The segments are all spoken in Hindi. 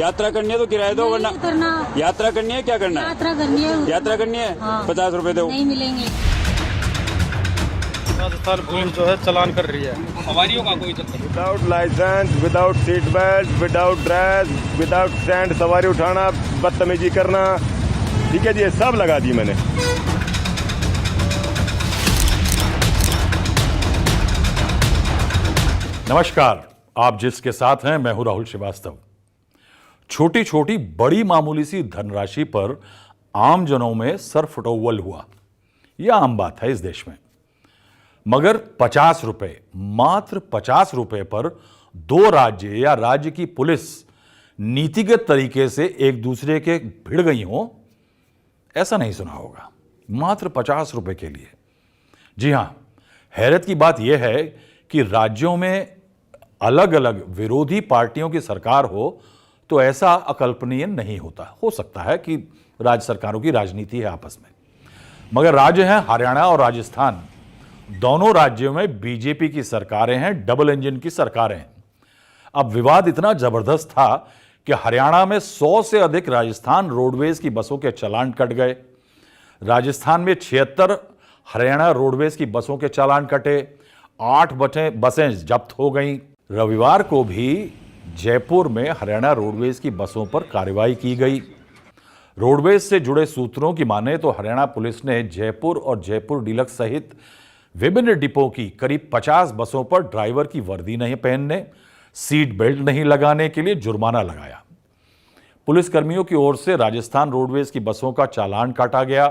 यात्रा करनी है तो किराया दो, वरना यात्रा करनी है, क्या करना है? यात्रा करनी है। यात्रा करनी है, 50 रुपए दो। नहीं मिलेंगे। राजस्थान पुलिस जो है चालान कर रही है सवारियों का, कोई चक्कर। Without licence, without seat belt, without dress, without stand सवारी उठाना, बदतमीजी करना, ठीक है जी, ये सब लगा दी मैंने। नमस्कार, आप जिसके साथ हैं मैं हूं राहुल श्रीवास्तव। छोटी छोटी बड़ी मामूली सी धनराशि पर आम जनों में सर फुटौवल हुआ, यह आम बात है इस देश में। मगर 50 रुपए, मात्र 50 रुपए पर दो राज्य या राज्य की पुलिस नीतिगत तरीके से एक दूसरे के भिड़ गई हो, ऐसा नहीं सुना होगा। मात्र 50 रुपए के लिए। जी हां, हैरत की बात यह है कि राज्यों में अलग अलग विरोधी पार्टियों की सरकार हो तो ऐसा अकल्पनीय नहीं होता। हो सकता है कि राज्य सरकारों की राजनीति है आपस में, मगर राज्य हैं हरियाणा और राजस्थान। दोनों राज्यों में बीजेपी की सरकारें हैं, डबल इंजन की सरकारें हैं। अब विवाद इतना जबरदस्त था कि हरियाणा में 100 से अधिक राजस्थान रोडवेज की बसों के चालान कट गए। राजस्थान में 76 हरियाणा रोडवेज की बसों के चालान कटे। 8 बसें जब्त हो गईं। रविवार को भी जयपुर में हरियाणा रोडवेज की बसों पर कार्रवाई की गई। रोडवेज से जुड़े सूत्रों की माने तो हरियाणा पुलिस ने जयपुर और जयपुर डीलक्स सहित विभिन्न डिपो की करीब 50 बसों पर ड्राइवर की वर्दी नहीं पहनने, सीट बेल्ट नहीं लगाने के लिए जुर्माना लगाया। पुलिसकर्मियों की ओर से राजस्थान रोडवेज की बसों का चालान काटा गया।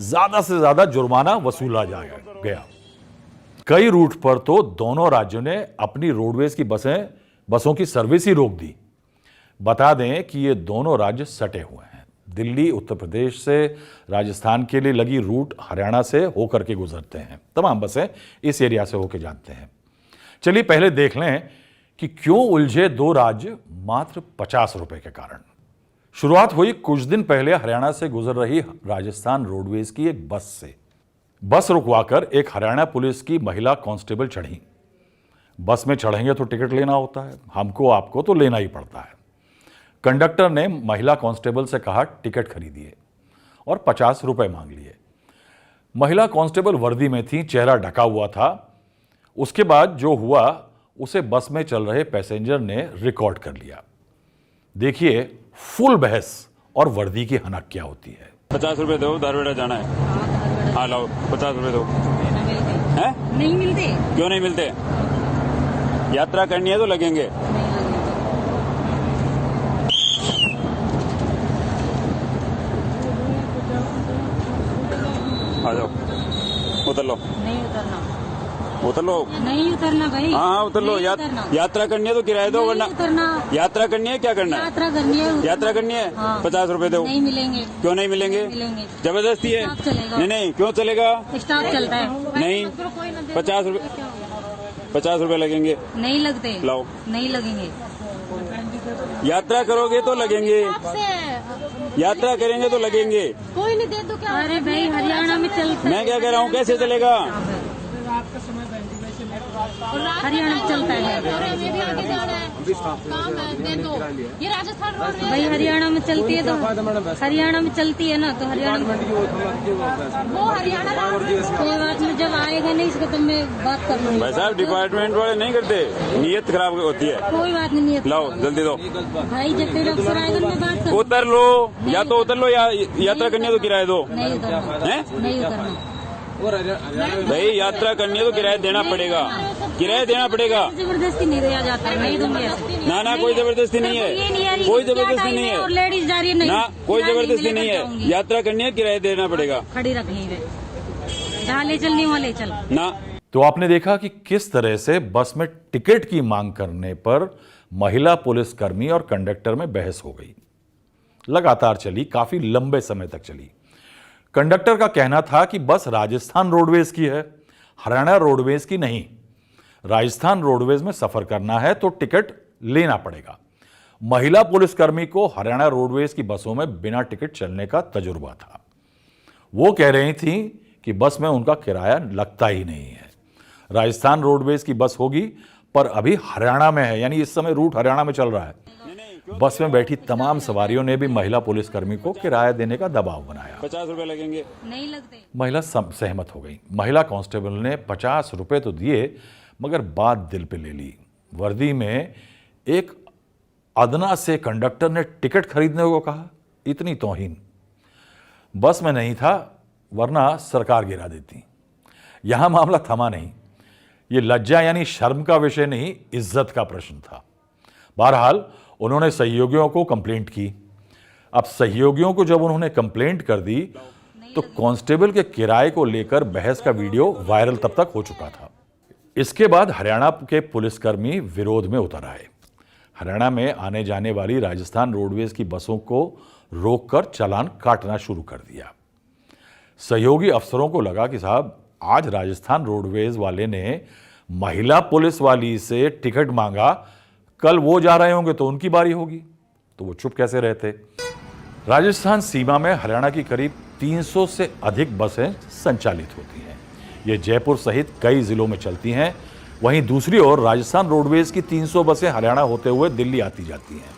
ज्यादा से ज्यादा जुर्माना वसूला गया। कई रूट पर तो दोनों राज्यों ने अपनी रोडवेज की बसों की सर्विस ही रोक दी। बता दें कि ये दोनों राज्य सटे हुए हैं। दिल्ली, उत्तर प्रदेश से राजस्थान के लिए लगी रूट हरियाणा से होकर के गुजरते हैं। तमाम बसें इस एरिया से होकर जाते हैं। चलिए पहले देख लें कि क्यों उलझे दो राज्य मात्र 50 रुपए के कारण। शुरुआत हुई कुछ दिन पहले हरियाणा से गुजर रही राजस्थान रोडवेज की एक बस से। बस रुकवाकर एक हरियाणा पुलिस की महिला कांस्टेबल चढ़ी। बस में चढ़ेंगे तो टिकट लेना होता है, हमको आपको तो लेना ही पड़ता है। कंडक्टर ने महिला कांस्टेबल से कहा टिकट खरीदिए और 50 रुपए मांग लिए। महिला कांस्टेबल वर्दी में थी, चेहरा ढका हुआ था। उसके बाद जो हुआ उसे बस में चल रहे पैसेंजर ने रिकॉर्ड कर लिया। देखिए फुल बहस और वर्दी की हनक क्या होती है। 50 रुपए दो, धारवाड़ा जाना है। हाँ लाओ, 50 रुपए दो। हैं? नहीं मिलते। क्यों नहीं मिलते? यात्रा करनी है तो लगेंगे। आ जाओ, उतर लो। नहीं उतरना। उतर लो। नहीं उतरना भाई। हाँ उतर लो। यात्रा करनी है तो किराया दो, वरना यात्रा करनी है, क्या करना है? यात्रा करनी है। यात्रा करनी है, 50 रुपए दो। नहीं मिलेंगे। क्यों नहीं मिलेंगे? मिलेंगे। जबरदस्ती है। नहीं नहीं, क्यों चलेगा? स्टाफ चलता है। नहीं, 50 रुपए लगेंगे। नहीं लगते। लाओ। नहीं लगेंगे। यात्रा करोगे तो लगेंगे। यात्रा करेंगे तो लगेंगे। कोई नहीं दे तो क्या? अरे भाई हरियाणा में चलता है। मैं क्या कह रहा हूँ, कैसे चलेगा? हरियाणा में चलता है। ये राजस्थान भाई हरियाणा में चलती है तो हरियाणा में चलती है ना, तो हरियाणा वो हरियाणा कोई बात नहीं, जब आएगा नहीं इसका तो मैं बात कर लूंगी। भाई साहब डिपार्टमेंट वाले नहीं करते, नीयत खराब होती है। कोई बात नहीं। लाओ जल्दी दो भाई, जब तेरा अफसर आएगा मैं बात कर। उतर लो, या तो उतर लो या यात्रा करनी है तो किराया दो। नहीं उतरना है। नहीं उतरना भाई, यात्रा करनी है तो किराया देना पड़ेगा। किराया देना पड़ेगा। जबरदस्ती नहीं दिया जाता है। नहीं दूंगी। ना कोई जबरदस्ती नहीं है। कोई जबरदस्ती नहीं है। और लेडीज जा रही है। नहीं ना, कोई जबरदस्ती नहीं है। यात्रा करनी है, किराया देना पड़ेगा। खड़ी रखनी है, जहाँ ले चलनी वहाँ ले चल ना। तो आपने देखा कि किस तरह से बस में टिकट की मांग करने पर महिला पुलिसकर्मी और कंडक्टर में बहस हो गई। लगातार चली, काफी लंबे समय तक चली। कंडक्टर का कहना था कि बस राजस्थान रोडवेज की है, हरियाणा रोडवेज की नहीं। राजस्थान रोडवेज में सफर करना है तो टिकट लेना पड़ेगा। महिला पुलिसकर्मी को हरियाणा रोडवेज की बसों में बिना टिकट चलने का तजुर्बा था। वो कह रही थी कि बस में उनका किराया लगता ही नहीं है। राजस्थान रोडवेज की बस होगी पर अभी हरियाणा में है, यानी इस समय रूट हरियाणा में चल रहा है। बस में बैठी तमाम सवारियों ने भी महिला पुलिसकर्मी को किराया देने का दबाव बनाया। 50 रुपए लगेंगे। नहीं लगते। महिला सहमत हो गई। महिला कांस्टेबल ने 50 रुपए तो दिए, मगर बात दिल पे ले ली। वर्दी में एक अदना से कंडक्टर ने टिकट खरीदने को कहा। इतनी तौहीन। बस में नहीं था, वरना सरकार गिरा देती। यहां मामला थमा नहीं। ये लज्जा यानी शर्म का विषय नहीं, इज्जत का प्रश्न था। बहरहाल उन्होंने सहयोगियों को कंप्लेंट की। अब सहयोगियों को जब उन्होंने कंप्लेंट कर दी तो कांस्टेबल के किराए को लेकर बहस का वीडियो वायरल तब तक हो चुका था। इसके बाद हरियाणा के पुलिसकर्मी विरोध में उतर आए। हरियाणा में आने जाने वाली राजस्थान रोडवेज की बसों को रोककर चालान काटना शुरू कर दिया। सहयोगी अफसरों को लगा कि साहब, आज राजस्थान रोडवेज वाले ने महिला पुलिस वाली से टिकट मांगा, कल वो जा रहे होंगे तो उनकी बारी होगी, तो वो चुप कैसे रहते। राजस्थान सीमा में हरियाणा की करीब 300 से अधिक बसें संचालित होती हैं। ये जयपुर सहित कई जिलों में चलती हैं। वहीं दूसरी ओर राजस्थान रोडवेज की 300 बसें हरियाणा होते हुए दिल्ली आती जाती हैं।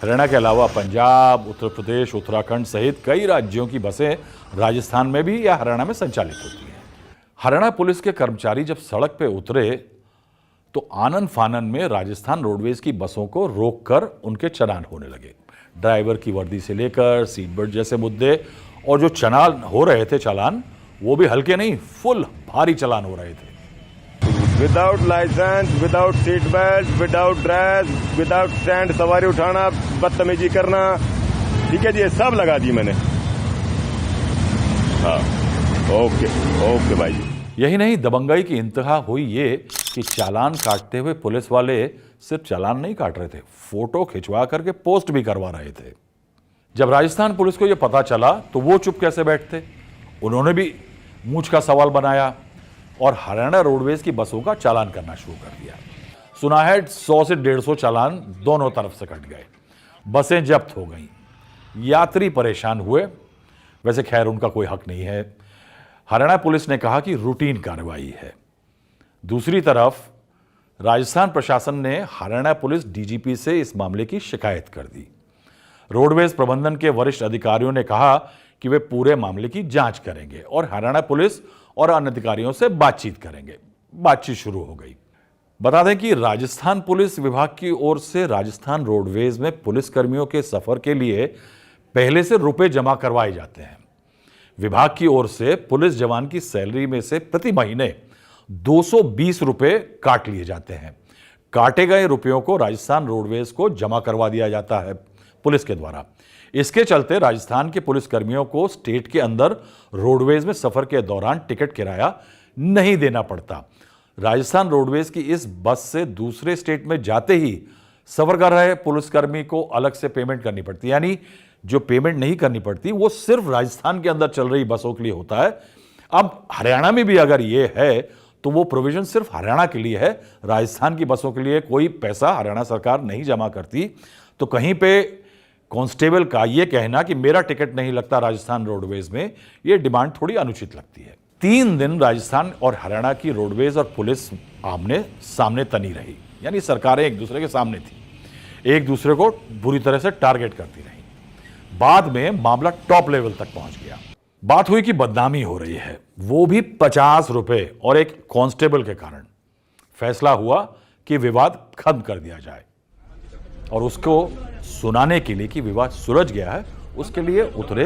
हरियाणा के अलावा पंजाब, उत्तर प्रदेश, उत्तराखंड सहित कई राज्यों की बसें राजस्थान में भी या हरियाणा में संचालित होती हैं। हरियाणा पुलिस के कर्मचारी जब सड़क पे उतरे तो आनन फानन में राजस्थान रोडवेज की बसों को रोककर उनके चालान होने लगे। ड्राइवर की वर्दी से लेकर सीट बेल्ट जैसे मुद्दे, और जो चालान हो रहे थे चालान, वो भी हल्के नहीं, फुल भारी चालान हो रहे थे। Without licence, without seat belt, without dress, without stand सवारी उठाना, बदतमीजी करना, ठीक है जी, ये सब लगा दी मैंने। हाँ, ओके भाई जी। यही नहीं, दबंगाई की इंतहा हुई ये कि चालान काटते हुए पुलिस वाले सिर्फ चालान नहीं काट रहे थे, फोटो खिंचवा करके पोस्ट भी करवा रहे थे। जब राजस्थान पुलिस को यह पता चला तो वो चुप कैसे बैठते। उन्होंने भी मूंछ का सवाल बनाया और हरियाणा रोडवेज की बसों का चालान करना शुरू कर दिया। सुना है 100 से 150 चालान दोनों तरफ से कट गए। बसें जब्त हो गईं, यात्री परेशान हुए। वैसे खैर उनका कोई हक नहीं है। हरियाणा पुलिस ने कहा कि रूटीन कार्रवाई है। दूसरी तरफ राजस्थान प्रशासन ने हरियाणा पुलिस डीजीपी से इस मामले की शिकायत कर दी। रोडवेज प्रबंधन के वरिष्ठ अधिकारियों ने कहा कि वे पूरे मामले की जांच करेंगे और हरियाणा पुलिस और अन्य अधिकारियों से बातचीत करेंगे। बातचीत शुरू हो गई। बता दें कि राजस्थान पुलिस विभाग की ओर से राजस्थान रोडवेज में पुलिसकर्मियों के सफर के लिए पहले से रुपए जमा करवाए जाते हैं। विभाग की ओर से पुलिस जवान की सैलरी में से प्रति महीने 220 रुपए काट लिए जाते हैं। काटे गए रुपयों को राजस्थान रोडवेज को जमा करवा दिया जाता है पुलिस के द्वारा। इसके चलते राजस्थान के पुलिसकर्मियों को स्टेट के अंदर रोडवेज में सफर के दौरान टिकट किराया नहीं देना पड़ता। राजस्थान रोडवेज की इस बस से दूसरे स्टेट में जाते ही सफर कर रहे पुलिसकर्मी को अलग से पेमेंट करनी पड़ती है। यानी जो पेमेंट नहीं करनी पड़ती वो सिर्फ राजस्थान के अंदर चल रही बसों के लिए होता है। अब हरियाणा में भी अगर ये है तो वो प्रोविजन सिर्फ हरियाणा के लिए है। राजस्थान की बसों के लिए कोई पैसा हरियाणा सरकार नहीं जमा करती। तो कहीं पे कांस्टेबल का ये कहना कि मेरा टिकट नहीं लगता राजस्थान रोडवेज में, ये डिमांड थोड़ी अनुचित लगती है। 3 दिन राजस्थान और हरियाणा की रोडवेज और पुलिस आमने सामने तनी रही, यानी सरकारें एक दूसरे के सामने थी, एक दूसरे को बुरी तरह से टारगेट करती रही। बाद में मामला टॉप लेवल तक पहुंच गया। बात हुई कि बदनामी हो रही है, वो भी 50 रुपए और एक कांस्टेबल के कारण। फैसला हुआ कि विवाद खत्म कर दिया जाए और उसको सुनाने के लिए कि विवाद सुलझ गया है, उसके लिए उतरे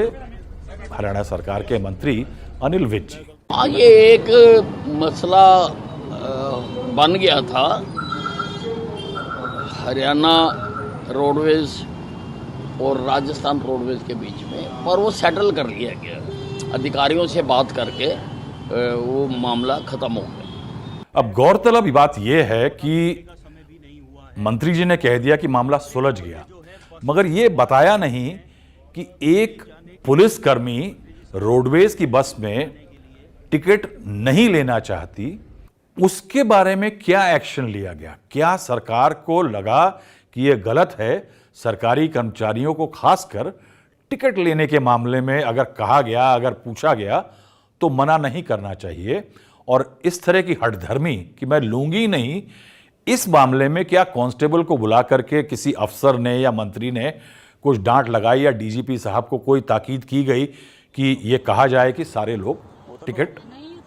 हरियाणा सरकार के मंत्री अनिल विज जी। ये एक मसला बन गया था हरियाणा रोडवेज और राजस्थान रोडवेज के बीच में, और वो सेटल कर लिया गया। अधिकारियों से बात करके वो मामला खत्म हो गया। अब गौरतलब बात यह है कि मंत्री जी ने कह दिया कि मामला सुलझ गया, मगर यह बताया नहीं कि एक पुलिसकर्मी रोडवेज की बस में टिकट नहीं लेना चाहती, उसके बारे में क्या एक्शन लिया गया। क्या सरकार को लगा कि यह गलत है, सरकारी कर्मचारियों को खासकर टिकट लेने के मामले में अगर कहा गया, अगर पूछा गया तो मना नहीं करना चाहिए। और इस तरह की हठधर्मी कि मैं लूंगी नहीं, इस मामले में क्या कांस्टेबल को बुला करके किसी अफसर ने या मंत्री ने कुछ डांट लगाई या डीजीपी साहब को कोई ताकीद की गई कि यह कहा जाए कि सारे लोग टिकट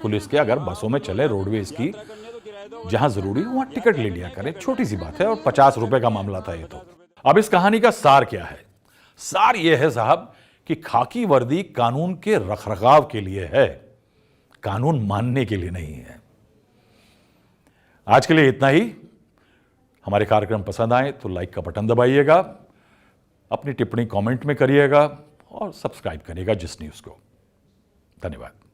पुलिस के अगर बसों में चले रोडवेज की, जहां जरूरी हो वहां टिकट ले लिया करें। छोटी सी बात है और 50 रुपए का मामला था ये तो। अब इस कहानी का सार क्या है? सार यह है साहब कि खाकी वर्दी कानून के रखरखाव के लिए है, कानून मानने के लिए नहीं है। आज के लिए इतना ही। हमारे कार्यक्रम पसंद आए तो लाइक का बटन दबाइएगा, अपनी टिप्पणी कमेंट में करिएगा और सब्सक्राइब करिएगा जिस न्यूज़ को। धन्यवाद।